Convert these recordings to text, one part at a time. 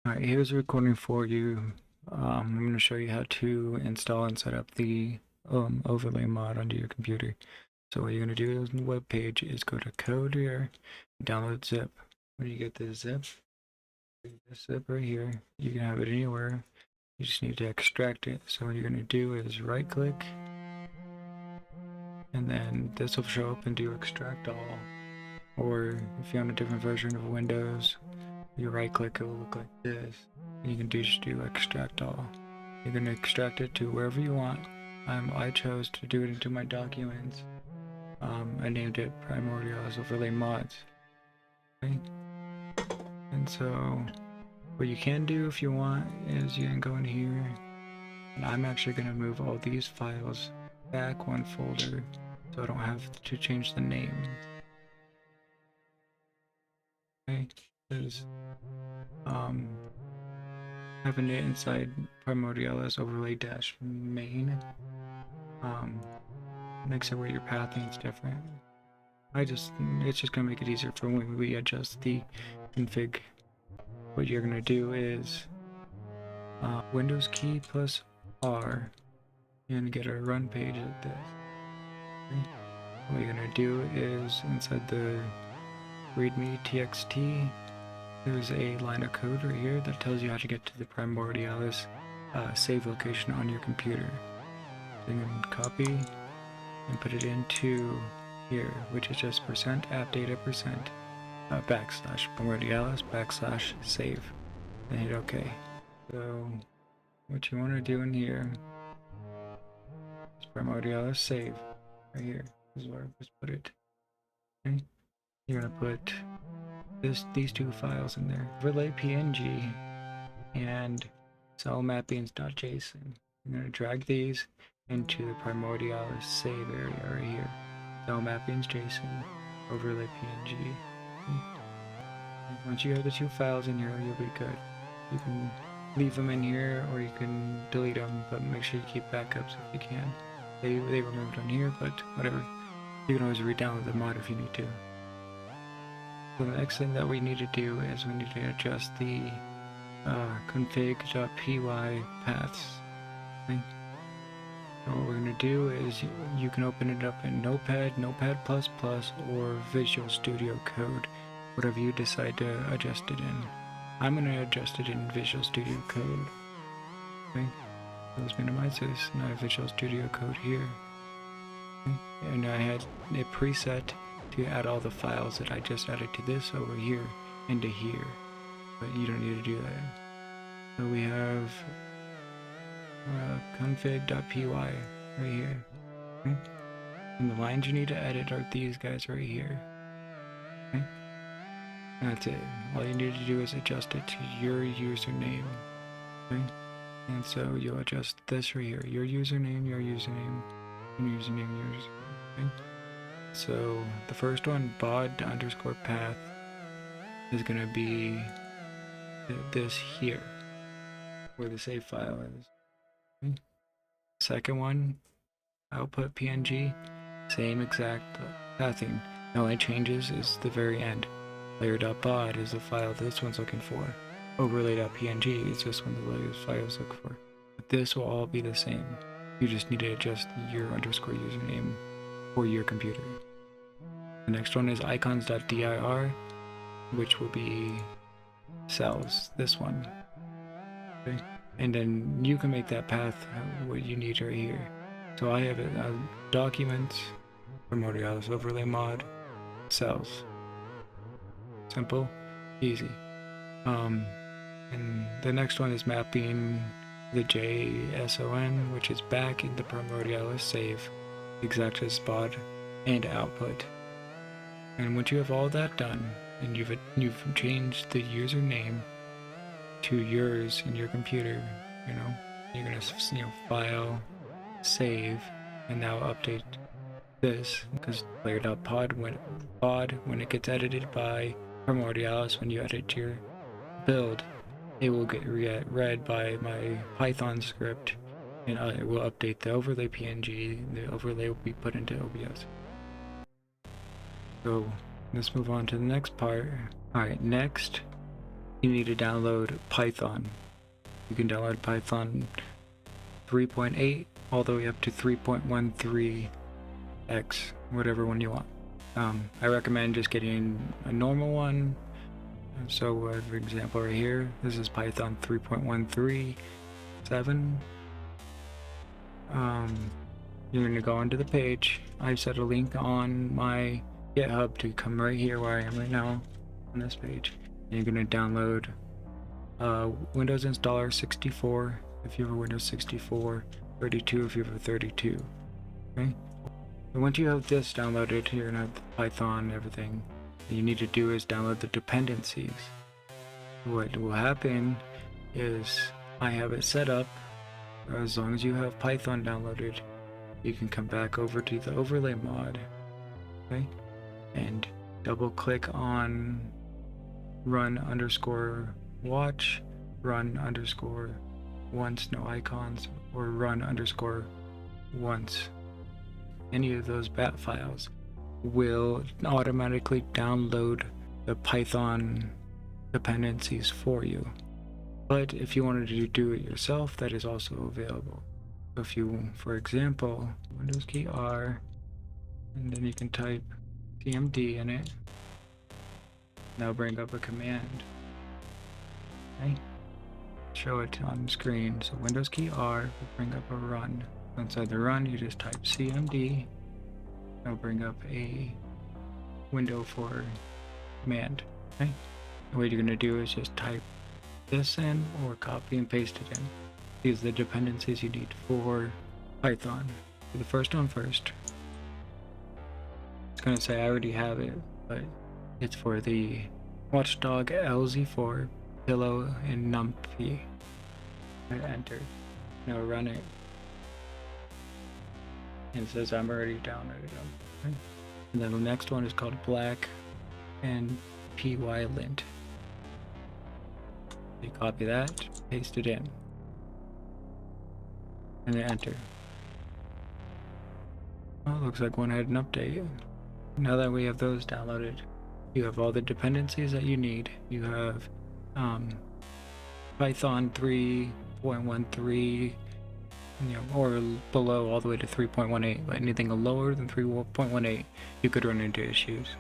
Alright, here's a recording for you. I'm going to show you how to install and set up the overlay mod onto your computer. So what you're going to do on the web page is go to code here, download zip. When you get this zip right here, you can have it anywhere. You just need to extract it. So what you're going to do is right click, and then this will show up and do extract all. Or if you're on a different version of Windows, you right click, it will look like this. And you can just do extract all. You're going to extract it to wherever you want. I chose to do it into my documents. I named it Primordialis Overlay Mods. Okay? And so what you can do if you want is you can go in here, and I'm actually going to move all these files back one folder so I don't have to change the name. Okay? Because having it inside Primordialis Overlay dash main makes it where your pathing is different. It's just gonna make it easier for when we adjust the config. What you're gonna do is Windows key plus R. You're gonna get a run page like this. Okay? What you're gonna do is inside the readme txt, there's a line of code right here that tells you how to get to the Primordialis save location on your computer. So you can copy and put it into here, which is just %appdata backslash Primordialis backslash save, and hit OK. So what you want to do in here is Primordialis save right here. This is where I just put it. Okay, you're gonna put these two files in there, overlay png and cell mappings.json. You're gonna drag these into the Primordialis save area right here. Cell mappings JSON, overlay PNG. Once you have the two files in here, you'll be good. You can leave them in here or you can delete them, but make sure you keep backups if you can. They were moved on here, but whatever. You can always re-download the mod if you need to. So the next thing that we need to do is we need to adjust the config.py paths. Okay? So what we're going to do is you can open it up in Notepad, Notepad++, or Visual Studio Code, whatever you decide to adjust it in. I'm going to adjust it in Visual Studio Code. Okay? So let's minimize this, and I have Visual Studio Code here. Okay? And I had it preset to add all the files that I just added to this over here into here, but you don't need to do that. So we have config.py right here. Okay? And the lines you need to edit are these guys right here. Okay? And that's it. All you need to do is adjust it to your username. Okay? And so you'll adjust this right here. Your username, your username, your username, yours. Okay? So the first one, bod_path, is gonna be this here, where the save file is. Okay. Second one, output PNG, same exact pathing. The only changes is the very end. Layer.bod is the file this one's looking for. Overlay.png is just one of the layers files look for. But this will all be the same. You just need to adjust your _username for your computer. The next one is icons.dir, which will be cells, this one. Okay? And then you can make that path what you need right here. So I have a documents, Primordialis Overlay mod, cells. Simple, easy. And the next one is mapping the JSON, which is back in the Primordialis save, exact as bod and output. And once you have all that done, and you've changed the username to yours in your computer, you're gonna file, save, and now update this, because layer.pod when it gets edited by Primordialis, when you edit your build, it will get read by my Python script, and it will update the overlay PNG. The overlay will be put into OBS. So let's move on to the next part. Alright, next you need to download Python. You can download Python 3.8 all the way up to 3.13x, whatever one you want. I recommend just getting a normal one. So for example right here, this is Python 3.137. You're going to go onto the page. I've set a link on my GitHub to come right here where I am right now on this page. And you're going to download Windows installer 64 if you have a Windows 64, 32 if you have a 32. Okay? And once you have this downloaded, you're going to have Python, everything. What you need to do is download the dependencies. What will happen is I have it set up. As long as you have Python downloaded, you can come back over to the overlay mod, okay, and double click on run underscore watch, run underscore once no icons, or run underscore once. Any of those bat files will automatically download the Python dependencies for you. But if you wanted to do it yourself, that is also available. So if you, for example, Windows key R, and then you can type cmd in it, that'll bring up a command. Okay? Show it on the screen. So Windows key R will bring up a run. Inside the run, you just type cmd. That'll bring up a window for command. Okay? And what you're going to do is just type this in or copy and paste it in. These are the dependencies you need for Python. Do the first one first. It's going to say I already have it, but it's for the Watchdog LZ4, Pillow, and NumPy. Hit enter. Now run it. And it says I'm already downloaded them. Okay. And then the next one is called Black and PyLint. You copy that, paste it in, and then enter. Well, looks like one had an update. Now that we have those downloaded, you have all the dependencies that you need. You have Python 3.13, or below all the way to 3.18. But anything lower than 3.18, you could run into issues.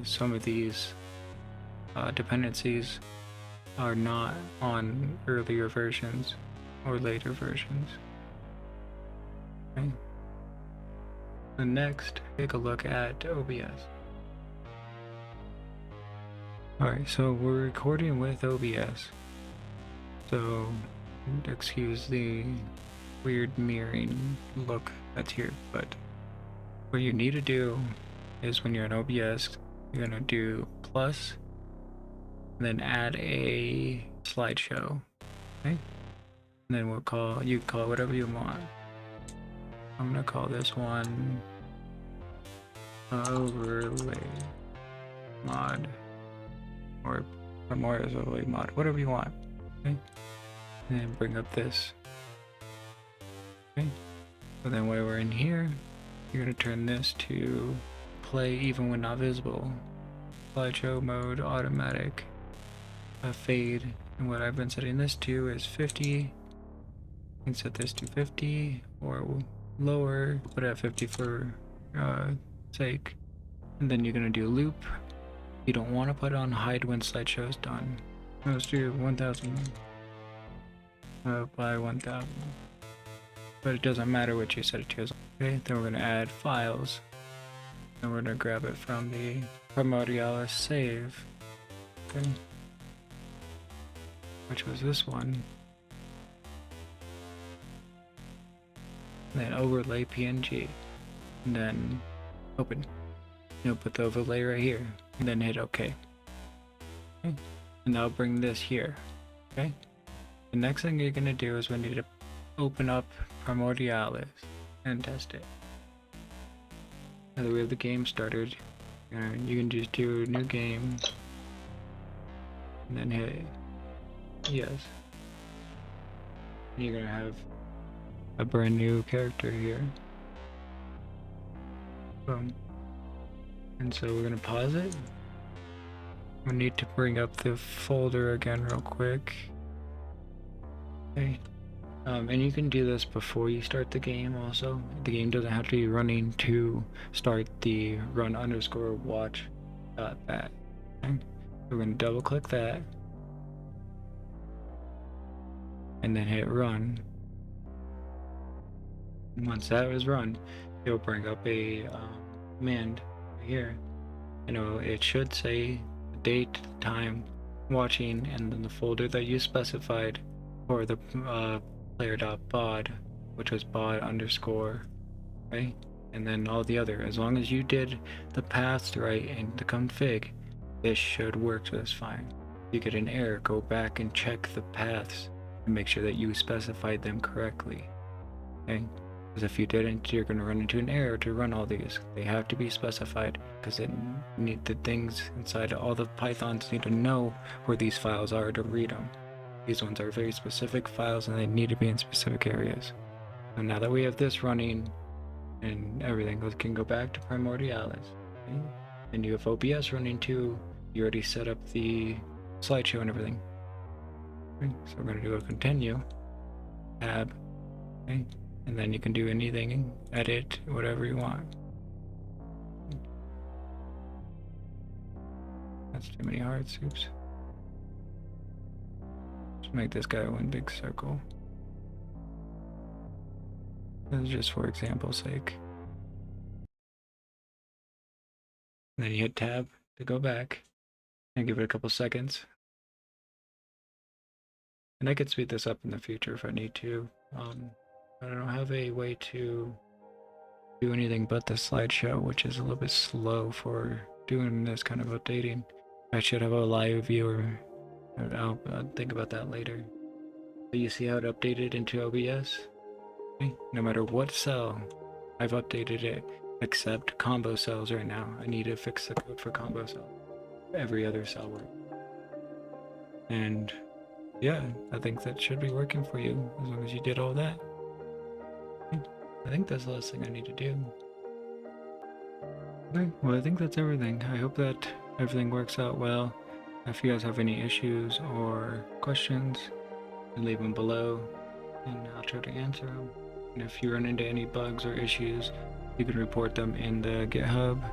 Some of these dependencies are not on earlier versions or later versions. Okay. So next, take a look at OBS. Alright, so we're recording with OBS. So excuse the weird mirroring look that's here, but what you need to do is when you're in OBS, you're gonna do plus, and then add a slideshow, okay? And then you call it whatever you want. I'm gonna call this one overlay mod, or Primordialis Overlay mod, whatever you want, okay? And then bring up this, okay? So then while we're in here, you're gonna turn this to play even when not visible, slideshow mode, automatic, fade, and what I've been setting this to is 50. You can set this to 50 or lower, put it at 50 for sake. And then you're gonna do loop. You don't want to put on hide when slideshow is done. Let's do 1000 by 1000. But it doesn't matter what you set it to. Okay, then we're gonna add files. And we're gonna grab it from the Primordialis save. Okay. Which was this one. And then overlay PNG. And then open. You'll put the overlay right here. And then hit OK. Okay. And that'll bring this here. Okay. The next thing you're gonna do is we need to open up Primordialis and test it. Now that we have the game started, you can just do a new game and then hit yes. And you're gonna have a brand new character here. Boom. And so we're gonna pause it. I need to bring up the folder again real quick. Okay. And you can do this before you start the game also. The game doesn't have to be running to start the run_watch that. Okay. We're going to double click that. And then hit run. And once that is run, it will bring up a command right here. It should say the date, time, watching, and then the folder that you specified for the player.bod, which was bod_, right? And then all the other. As long as you did the paths right in the config, this should work just fine. If you get an error, go back and check the paths and make sure that you specified them correctly. Okay? Because if you didn't, you're going to run into an error to run all these. They have to be specified because the things inside all the Pythons need to know where these files are to read them. These ones are very specific files and they need to be in specific areas. And now that we have this running and everything, we can go back to Primordialis. Okay? And you have OBS running too. You already set up the slideshow and everything. Okay? So we're going to do a continue tab. Okay? And then you can do anything, edit, whatever you want. That's too many hearts, oops. Let's make this guy one big circle. This is just for example's sake. And then you hit tab to go back and give it a couple seconds. And I could speed this up in the future if I need to. I don't have a way to do anything but the slideshow, which is a little bit slow for doing this kind of updating. I should have a live viewer. I'll think about that later. But you see how it updated into OBS? Okay. No matter what cell, I've updated it except combo cells right now. I need to fix the code for combo cell. Every other cell works. And yeah, I think that should be working for you as long as you did all that. I think that's the last thing I need to do. Okay, well I think that's everything. I hope that everything works out well. If you guys have any issues or questions, leave them below and I'll try to answer them. And if you run into any bugs or issues, you can report them in the GitHub.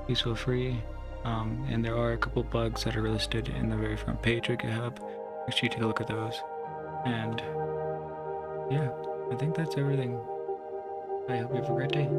Please feel free. And there are a couple bugs that are listed in the very front page of GitHub. Make sure you take a look at those. And yeah, I think that's everything. I hope you have a great day.